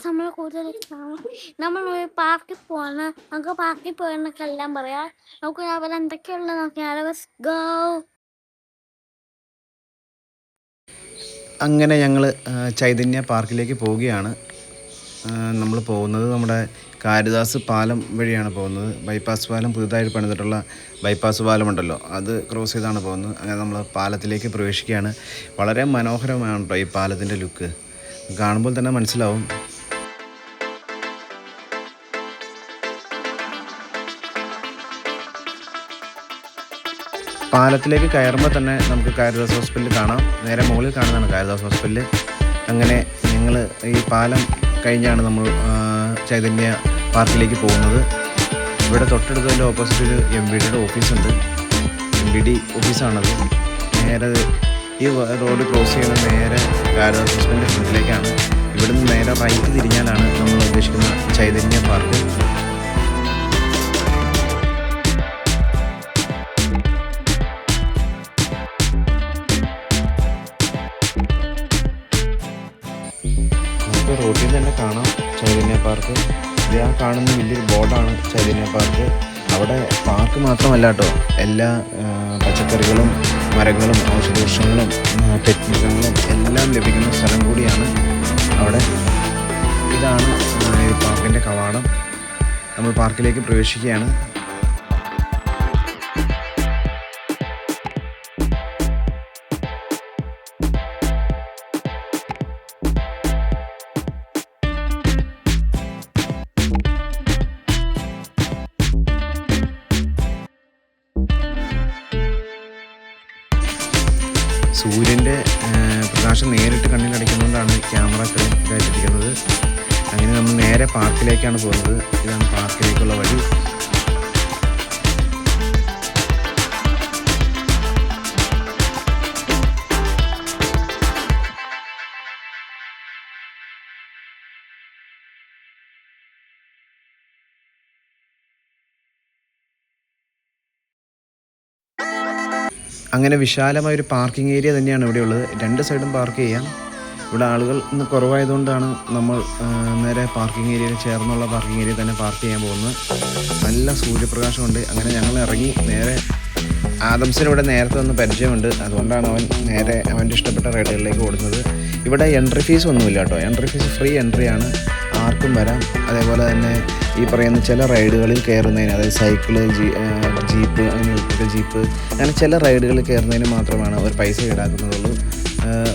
നമ്മൾ കൂടുതൽ നമ്മൾ ഒരു പാർക്കിൽ പോവാണ്. നമുക്ക് പാർക്കിൽ പോയെന്നൊക്കെ എല്ലാം പറയാം. നമുക്ക് അവിടെ എന്തൊക്കെയുള്ളത് നോക്കിയാലോ. Let's go. അങ്ങനെ ഞങ്ങൾ ചൈതന്യ പാർക്കിലേക്ക് പോവുകയാണ്. നമ്മൾ പോകുന്നത് നമ്മുടെ കാരിദാസ് പാലം വഴിയാണ് പോകുന്നത്. ബൈപ്പാസ് പാലം, പുതുതായിട്ട് പണിതിട്ടുള്ള ബൈപ്പാസ് പാലമുണ്ടല്ലോ, അത് ക്രോസ് ചെയ്താണ് പോകുന്നത്. അങ്ങനെ നമ്മൾ പാലത്തിലേക്ക് പ്രവേശിക്കുകയാണ്. വളരെ മനോഹരമാണ് കേട്ടോ ഈ പാലത്തിൻ്റെ ലുക്ക്. കാണുമ്പോൾ തന്നെ മനസ്സിലാവും. പാലത്തിലേക്ക് കയറുമ്പോൾ തന്നെ നമുക്ക് കാരിദാസ് ഹോസ്പിറ്റൽ കാണാം. നേരെ മുകളിൽ കാണുന്നതാണ് കാരിദാസ് ഹോസ്പിറ്റൽ. അങ്ങനെ ഞങ്ങൾ ഈ പാലം കഴിഞ്ഞാണ് നമ്മൾ ചൈതന്യ പാർക്കിലേക്ക് പോകുന്നത്. ഇവിടെ തൊട്ടടുത്തതിൻ്റെ ഓപ്പോസിറ്റ് ഒരു MVDയുടെ ഓഫീസുണ്ട്. MVD ഓഫീസാണത്. നേരെ ഈ റോഡ് ക്രോസ് ചെയ്യുന്നത് നേരെ കാരിദാസ് ഹോസ്പിറ്റലിൻ്റെ ഫ്രണ്ടിലേക്കാണ്. ഇവിടുന്ന് നേരെ റൈറ്റ് തിരിഞ്ഞാലാണ് നമ്മൾ ഉദ്ദേശിക്കുന്ന ചൈതന്യ പാർക്ക്. റോഡിൽ നിന്ന് തന്നെ കാണാം ചൈതന്യ പാർക്ക്. ഇത് ആ കാണുന്ന വലിയൊരു ബോർഡാണ് ചൈതന്യ പാർക്ക്. അവിടെ പാർക്ക് മാത്രമല്ല കേട്ടോ, എല്ലാ പച്ചക്കറികളും മരങ്ങളും ഔഷധവൃക്ഷങ്ങളും പെറ്റ്മൃഗങ്ങളും എല്ലാം ലഭിക്കുന്ന സ്ഥലം കൂടിയാണ് അവിടെ. ഇതാണ് ഈ പാർക്കിൻ്റെ കവാടം. നമ്മൾ പാർക്കിലേക്ക് പ്രവേശിക്കുകയാണ്. സൂര്യൻ്റെ പ്രകാശം നേരിട്ട് കണ്ണിലടിക്കുന്നതുകൊണ്ടാണ് ക്യാമറ ഇത്രയും ഇതായിട്ടിരിക്കുന്നത്. അങ്ങനെ നമ്മൾ നേരെ പാർക്കിലേക്കാണ് പോകുന്നത്. ഇതാണ് പാർക്കിലേക്കുള്ള വഴി. അങ്ങനെ വിശാലമായൊരു പാർക്കിംഗ് ഏരിയ തന്നെയാണ് ഇവിടെ ഉള്ളത്. രണ്ട് സൈഡും പാർക്ക് ചെയ്യാം. ഇവിടെ ആളുകൾ ഇന്ന് കുറവായതുകൊണ്ടാണ് നമ്മൾ നേരെ പാർക്കിംഗ് ഏരിയയിൽ ചേർന്നുള്ള പാർക്കിംഗ് ഏരിയ തന്നെ പാർക്ക് ചെയ്യാൻ പോകുന്നത്. നല്ല സൂര്യപ്രകാശമുണ്ട്. അങ്ങനെ ഞങ്ങൾ ഇറങ്ങി നേരെ ആദംസിന് ഇവിടെ നേരത്തെ ഒന്ന് പരിചയമുണ്ട്. അതുകൊണ്ടാണ് അവൻ നേരെ അവൻ്റെ ഇഷ്ടപ്പെട്ട റൈഡുകളിലേക്ക് ഓടുന്നത്. ഇവിടെ എൻട്രി ഫീസ് ഒന്നുമില്ല കേട്ടോ. എൻട്രി ഫീസ് ഫ്രീ എൻട്രിയാണ്, ആർക്കും വരാം. അതേപോലെ തന്നെ ഈ പറയുന്ന ചില റൈഡുകളിൽ കയറുന്നതിന്, അതായത് സൈക്കിള്, ജീപ്പ്, ജീപ്പ് അങ്ങനെ ചില റൈഡുകളിൽ കയറുന്നതിന് മാത്രമാണ് അവർ പൈസ ഈടാക്കുന്നതുള്ളൂ.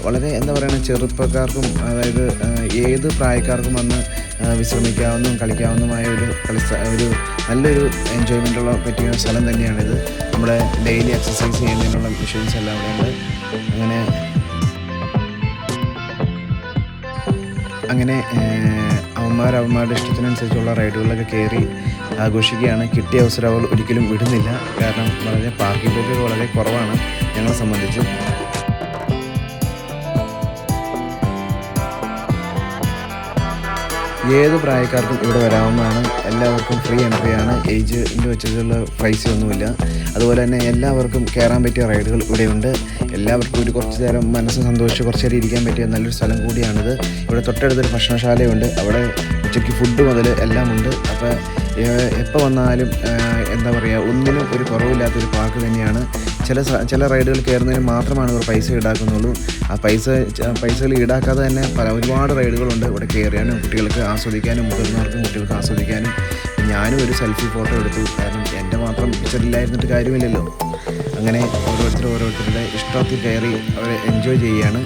വളരെ എന്താ പറയുക, ചെറുപ്പക്കാർക്കും അതായത് ഏത് പ്രായക്കാർക്കും വന്ന് വിശ്രമിക്കാവുന്നതും കളിക്കാവുന്നതുമായ ഒരു നല്ലൊരു എൻജോയ്മെൻറ്റുള്ള പറ്റിയ സ്ഥലം തന്നെയാണിത്. നമ്മുടെ ഡെയിലി എക്സസൈസ് ചെയ്യുന്നതിനുള്ള മെഷീൻസ് എല്ലാം ഇവിടെ ഉണ്ട്. അങ്ങനെ അവന്മാരുടെ ഇഷ്ടത്തിനനുസരിച്ചുള്ള റൈഡുകളിലൊക്കെ കയറി ആഘോഷിക്കുകയാണ്. കിട്ടിയ അവസരം അവർ ഒരിക്കലും വിടുന്നില്ല. കാരണം വളരെ പാർക്കിംഗ് പോക്ക് വളരെ കുറവാണ് ഞങ്ങളെ സംബന്ധിച്ച്. ഏത് പ്രായക്കാർക്കും ഇവിടെ വരാവുന്നതാണ്. എല്ലാവർക്കും ഫ്രീ എൻട്രിയാണ്. ഏജിൻ്റെ വെച്ചിട്ടുള്ള പ്രൈസ് ഒന്നുമില്ല. അതുപോലെ തന്നെ എല്ലാവർക്കും കയറാൻ പറ്റിയ റൈഡുകൾ ഇവിടെയുണ്ട്. എല്ലാവർക്കും ഒരു കുറച്ച് നേരം മനസ്സ് സന്തോഷിച്ച് കുറച്ച് നേരം ഇരിക്കാൻ പറ്റിയ നല്ലൊരു സ്ഥലം കൂടിയാണിത്. ഇവിടെ തൊട്ടടുത്തൊരു ഭക്ഷണശാലയുണ്ട്. അവിടെ ഉച്ചയ്ക്ക് ഫുഡ് മുതൽ എല്ലാം ഉണ്ട്. അപ്പോൾ എപ്പോൾ വന്നാലും എന്താ പറയുക, ഒന്നിനും ഒരു കുറവില്ലാത്തൊരു പാർക്ക് തന്നെയാണ്. ചില റൈഡുകൾ കയറുന്നതിന് മാത്രമാണ് ഇവർ പൈസ ഈടാക്കുന്നുള്ളൂ. ആ പൈസകൾ ഈടാക്കാതെ തന്നെ ഒരുപാട് റൈഡുകളുണ്ട് ഇവിടെ കയറിയാനും കുട്ടികൾക്ക് ആസ്വദിക്കാനും മുതിർന്നവർക്കും കുട്ടികൾക്ക് ആസ്വദിക്കാനും. ഞാനും ഒരു സെൽഫി ഫോട്ടോ എടുത്തു. കാരണം എൻ്റെ മാത്രം പിക്ചറില്ലായിരുന്നിട്ട് കാര്യമില്ലല്ലോ. അങ്ങനെ ഓരോരുത്തരുടെ ഇഷ്ടത്തിൽ കയറി അവർ എൻജോയ് ചെയ്യുകയാണ്.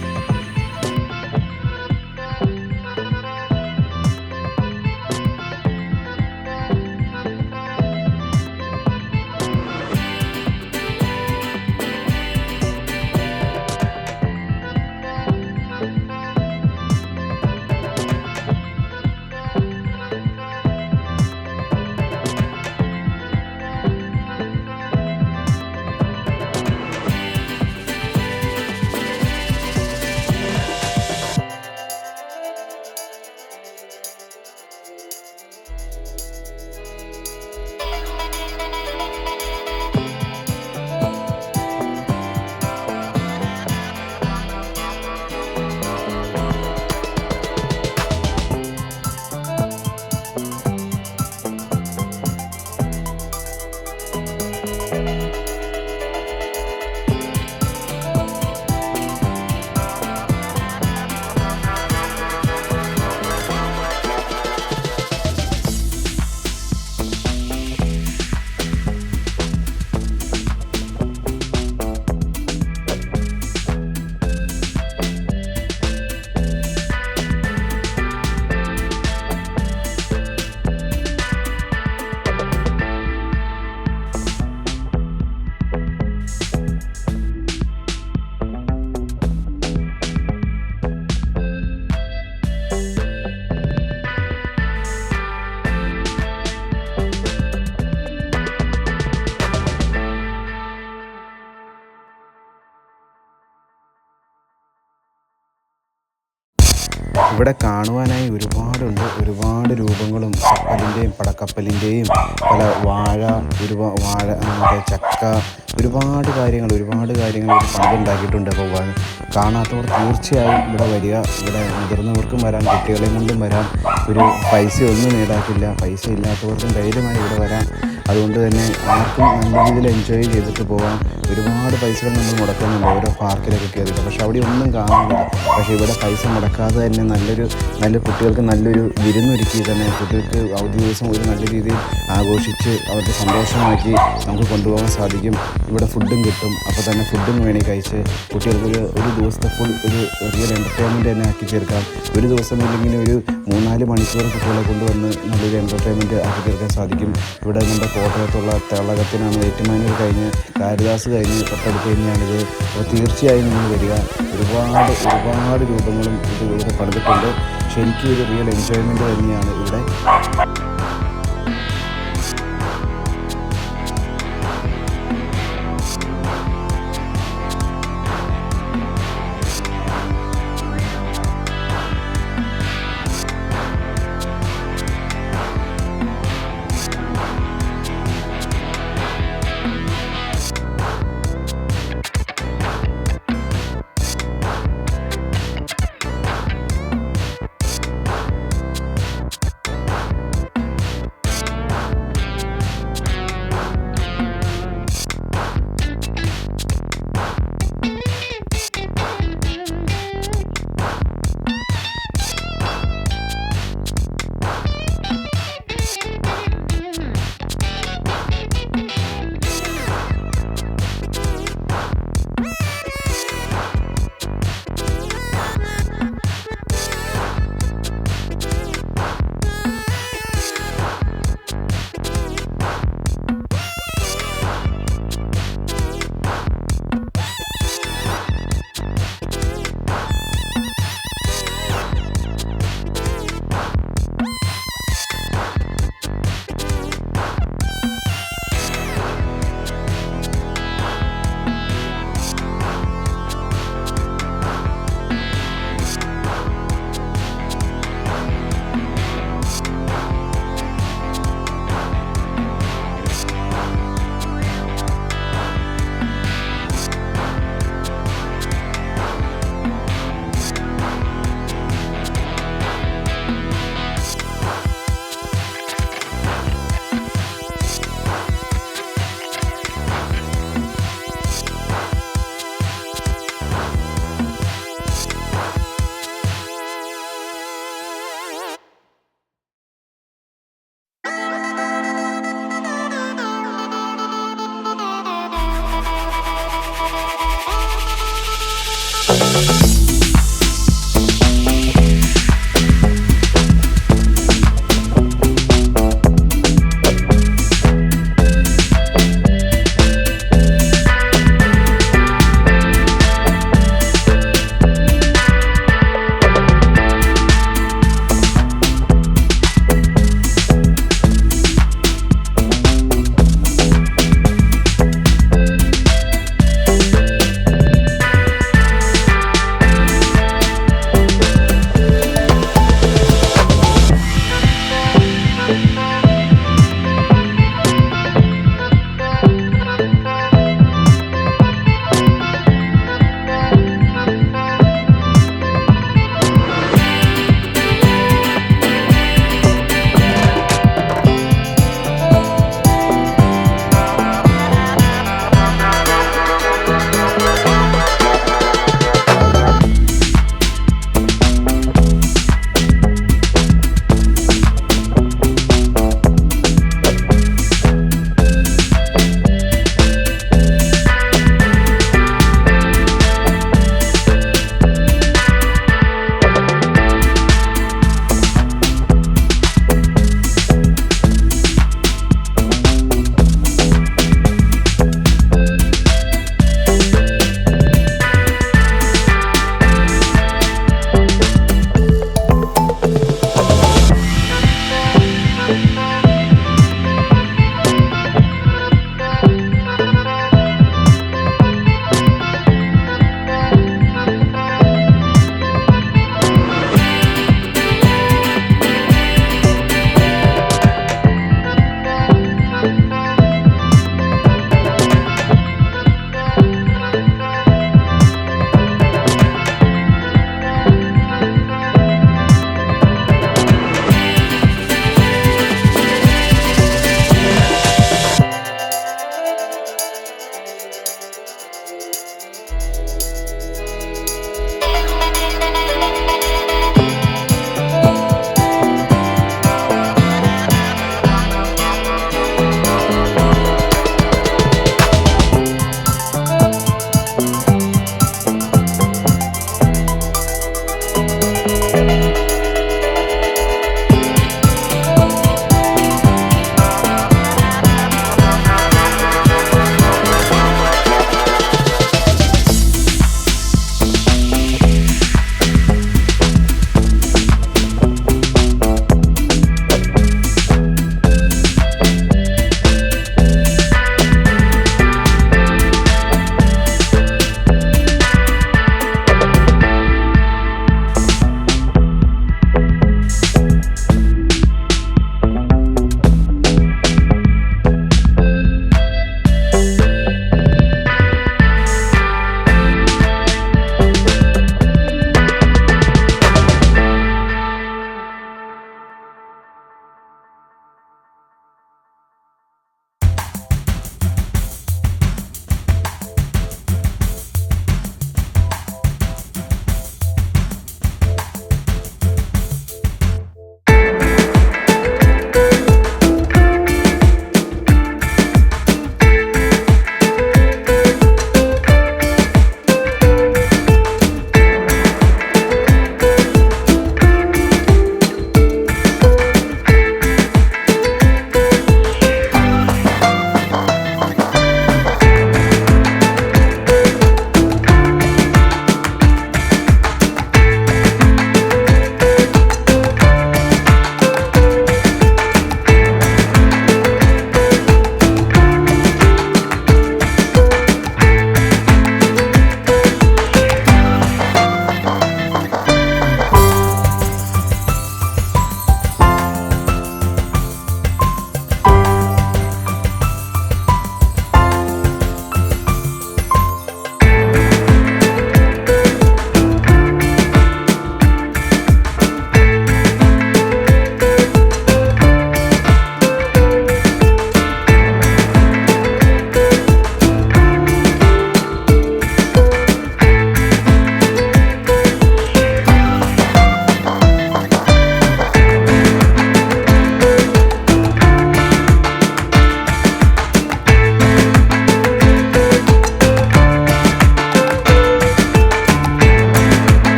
ഇവിടെ കാണുവാനായി ഒരുപാട് രൂപങ്ങളും കപ്പലിൻ്റെയും പടക്കപ്പലിൻ്റെയും പല വാഴ മറ്റേ ചക്ക ഒരുപാട് കാര്യങ്ങൾ ഇവിടെ പണിതുണ്ടാക്കിയിട്ടുണ്ട്. അപ്പോൾ കാണാത്തവർ തീർച്ചയായും ഇവിടെ വരിക. ഇവിടെ മുതിർന്നവർക്കും വരാം, കുട്ടികളെയും കൊണ്ടും വരാം. ഒരു പൈസയൊന്നും ഈടാക്കില്ല. പൈസ ഇല്ലാത്തവർക്കും ധൈര്യമായി ഇവിടെ വരാം. അതുകൊണ്ട് തന്നെ ആർക്കും നല്ല രീതിയിൽ എൻജോയ് ചെയ്തിട്ട് പോകാം. ഒരുപാട് പൈസകൾ നമ്മൾ മുടക്കുന്നുണ്ട് ഓരോ പാർക്കിലൊക്കെ കയറിയിട്ട്, പക്ഷെ അവിടെ ഒന്നും കാണുന്നില്ല. പക്ഷേ ഇവിടെ പൈസ മുടക്കാതെ തന്നെ നല്ല കുട്ടികൾക്ക് നല്ലൊരു വിരുന്നൊരുക്കി തന്നെ കുട്ടികൾക്ക് അവധി ദിവസം ഒരു നല്ല രീതിയിൽ ആഘോഷിച്ച് അവർക്ക് സന്തോഷമാക്കി നമുക്ക് കൊണ്ടുപോകാൻ സാധിക്കും. ഇവിടെ ഫുഡും കിട്ടും. അപ്പോൾ തന്നെ ഫുഡും വേണേൽ കഴിച്ച് കുട്ടികൾക്ക് ഒരു ദിവസത്തെ ഫുൾ ഒരു റിയൽ എൻ്റർടൈൻമെൻറ്റ് തന്നെ ആക്കി തീർക്കാം. ഒരു ദിവസം ഇല്ലെങ്കിൽ ഒരു 3-4 മണിക്കൂർ കുട്ടികളെ കൊണ്ടുവന്ന് നല്ലൊരു എൻ്റർടൈൻമെൻറ്റ് ആക്കി തീർക്കാൻ സാധിക്കും. ഇവിടെ നമ്മുടെ കോട്ടയത്തുള്ള തേളകത്തിനാണ് ഏറ്റുമാനൂർ കഴിഞ്ഞ് കാരിദാസ് കഴിഞ്ഞ് തൊട്ടടുത്ത് തന്നെയാണിത്. അപ്പോൾ തീർച്ചയായും നിങ്ങൾ വരിക. ഒരുപാട് രൂപങ്ങളും ഇവിടെ പണിതിട്ടുണ്ട്. ശരിക്കും ഒരു റിയൽ എൻജോയ്മെൻറ്റ് തന്നെയാണ് ഇവിടെ.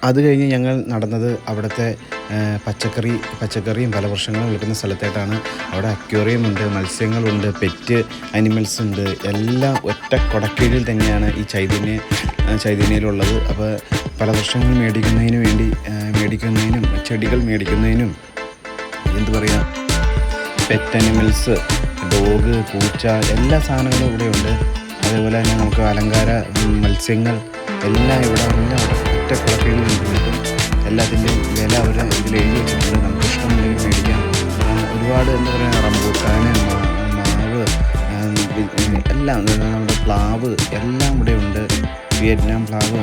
അത് കഴിഞ്ഞ് ഞങ്ങൾ നടന്നത് അവിടുത്തെ പച്ചക്കറിയും ഫലവൃക്ഷങ്ങളും വിൽക്കുന്ന സ്ഥലത്തായിട്ടാണ്. അവിടെ അക്വേറിയം ഉണ്ട്, മത്സ്യങ്ങളുണ്ട്, പെറ്റ് അനിമൽസ് ഉണ്ട്, എല്ലാം ഒറ്റ കൊടക്കീഴിൽ തന്നെയാണ് ഈ ചൈതന്യയിലുള്ളത്. അപ്പോൾ ഫലവൃക്ഷങ്ങൾ മേടിക്കുന്നതിനും ചെടികൾ മേടിക്കുന്നതിനും എന്ത് പറയുക, പെറ്റ് അനിമൽസ്, ഡോഗ്, പൂച്ച, എല്ലാ സാധനങ്ങളും ഇവിടെയുണ്ട്. അതേപോലെ തന്നെ നമുക്ക് അലങ്കാര മത്സ്യങ്ങൾ എല്ലാം ഇവിടെ ഒറ്റ കുളക്കീഴിൽ കിട്ടും. എല്ലാത്തിൻ്റെയും വില അവർ ഇതിൽ എഴുതി വെച്ചിട്ടുണ്ട്. നമുക്ക് ഇഷ്ടമുണ്ടെങ്കിൽ മേടിക്കാം. ഒരുപാട് എന്താ പറയുക, റംബൂട്ടാൻ, മാവ്, എല്ലാം, നമ്മുടെ പ്ലാവ് എല്ലാം ഇവിടെ ഉണ്ട്. വിയറ്റ്നാം പ്ലാവ്.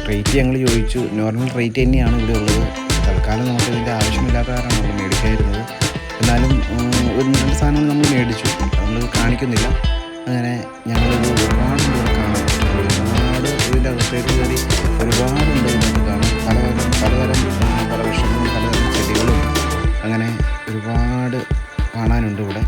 റേറ്റ് ഞങ്ങൾ ചോദിച്ചു. നോർമൽ റേറ്റ് തന്നെയാണ് ഇവിടെ ഉള്ളത്. തൽക്കാലം നമുക്ക് ഇതിൻ്റെ ആവശ്യമില്ലാത്ത കാരണമാണ് നമ്മൾ മേടിക്കാതിരുന്നത്. എന്നാലും 1-2 സാധനങ്ങൾ നമ്മൾ മേടിച്ചു, നമ്മൾ കാണിക്കുന്നില്ല. അങ്ങനെ ഞങ്ങളൊരു ഒരുപാട് കാണാം. ഇതിൻ്റെ അകത്തേക്ക് കയറി ഒരുപാടുണ്ട്. ഇതിനകത്ത് കാണാം. പലതരം ഫലവൃക്ഷങ്ങളും പലതരം ചെടികളും അങ്ങനെ ഒരുപാട് കാണാനുണ്ട് ഇവിടെ.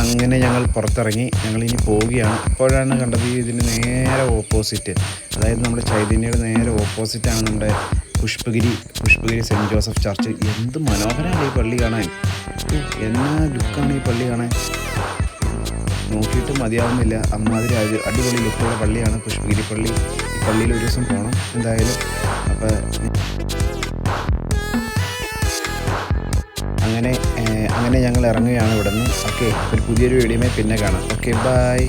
അങ്ങനെ ഞങ്ങൾ പുറത്തിറങ്ങി. ഞങ്ങളിനി പോവുകയാണ്. അപ്പോഴാണ് കണ്ടത് ഇതിന് നേരെ ഓപ്പോസിറ്റ്, അതായത് നമ്മുടെ ചൈതന്യയുടെ നേരെ ഓപ്പോസിറ്റാണ് നമ്മുടെ പുഷ്പഗിരി സെൻറ്റ് ജോസഫ് ചർച്ച്. എന്ത് മനോഹരമാണ് ഈ പള്ളി കാണാൻ. എന്നാ ലുക്കാണ് ഈ പള്ളി കാണാൻ, നോക്കിയിട്ട് മതിയാവുന്നില്ല. അമ്മാതിരി അടിപൊളി ലുക്കുള്ള പള്ളിയാണ് പുഷ്പഗിരി പള്ളി. ഈ പള്ളിയിൽ ഒരു ദിവസം പോകണം എന്തായാലും. അപ്പോൾ അങ്ങനെ ഞങ്ങൾ ഇറങ്ങുകയാണ് ഇവിടെ നിന്ന്. ഓക്കെ, ഒരു പുതിയൊരു വീഡിയോയിൽ പിന്നെ കാണാം. Okay, by.